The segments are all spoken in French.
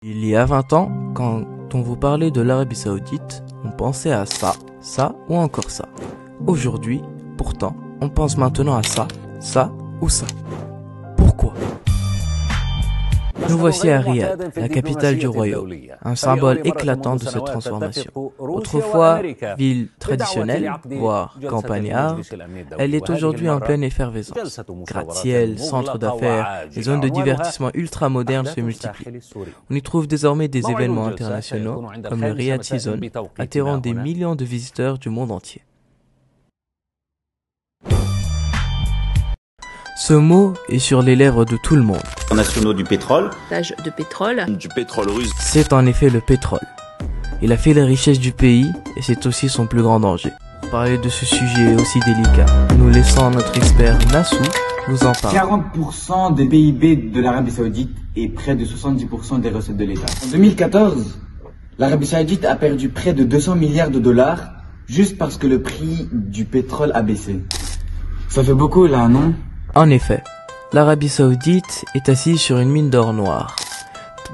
Il y a 20 ans, quand on vous parlait de l'Arabie Saoudite, on pensait à ça ou encore ça. Aujourd'hui, pourtant, on pense maintenant à ça ou ça. Pourquoi ? Nous voici à Riyad, la capitale du royaume, un symbole éclatant de cette transformation. Autrefois ville traditionnelle, voire campagnarde, elle est aujourd'hui en pleine effervescence. Gratte-ciel, centres d'affaires, les zones de divertissement ultra-modernes se multiplient. On y trouve désormais des événements internationaux, comme le Riyad Season, attirant des millions de visiteurs du monde entier. Ce mot est sur les lèvres de tout le monde. Nationaux du pétrole. De pétrole. Du pétrole russe. C'est en effet le pétrole. Il a fait la richesse du pays et c'est aussi son plus grand danger. Pour parler de ce sujet aussi délicat, nous laissons notre expert Nassou vous en parler. 40% des PIB de l'Arabie Saoudite et près de 70% des recettes de l'État. En 2014, l'Arabie Saoudite a perdu près de 200 milliards de dollars juste parce que le prix du pétrole a baissé. Ça fait beaucoup là, non ? En effet, l'Arabie Saoudite est assise sur une mine d'or noir.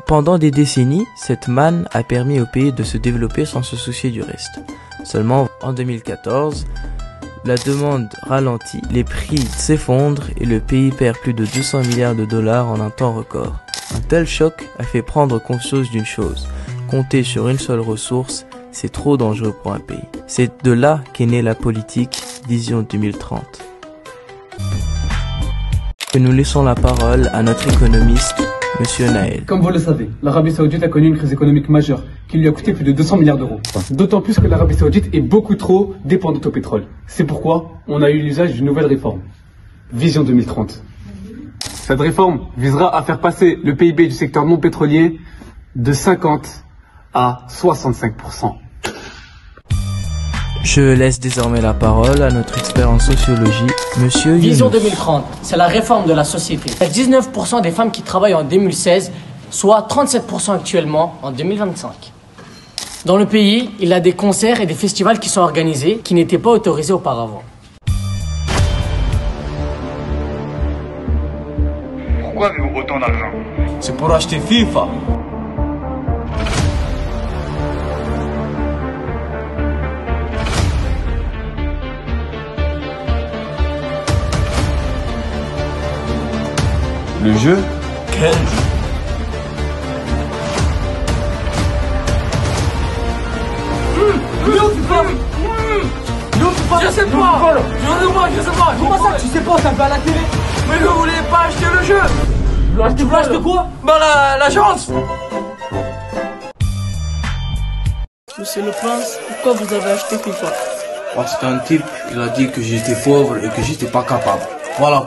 Pendant des décennies, cette manne a permis au pays de se développer sans se soucier du reste. Seulement, en 2014, la demande ralentit, les prix s'effondrent et le pays perd plus de 200 milliards de dollars en un temps record. Un tel choc a fait prendre conscience d'une chose. Compter sur une seule ressource, c'est trop dangereux pour un pays. C'est de là qu'est née la politique Vision 2030. Que nous laissons la parole à notre économiste, Monsieur Naël. Comme vous le savez, l'Arabie Saoudite a connu une crise économique majeure qui lui a coûté plus de 200 milliards d'euros. D'autant plus que l'Arabie Saoudite est beaucoup trop dépendante au pétrole. C'est pourquoi on a eu l'usage d'une nouvelle réforme, Vision 2030. Cette réforme visera à faire passer le PIB du secteur non pétrolier de 50 à 65%. Je laisse désormais la parole à notre expert en sociologie, Monsieur Vision Younous. 2030, c'est la réforme de la société. Il y a 19% des femmes qui travaillent en 2016, soit 37% actuellement en 2025. Dans le pays, il y a des concerts et des festivals qui sont organisés, qui n'étaient pas autorisés auparavant. Pourquoi avez-vous autant d'argent? C'est pour acheter FIFA. Le jeu. Quel jeu? Je sais pas. Comment ça tu sais pas, ça fait à la télé? Mais je voulais pas acheter le jeu. Tu veux acheter quoi? Bah l'agence. Monsieur le Prince, pourquoi vous avez acheté FIFA? Parce qu'un type, il a dit que j'étais pauvre et que j'étais pas capable. Voilà.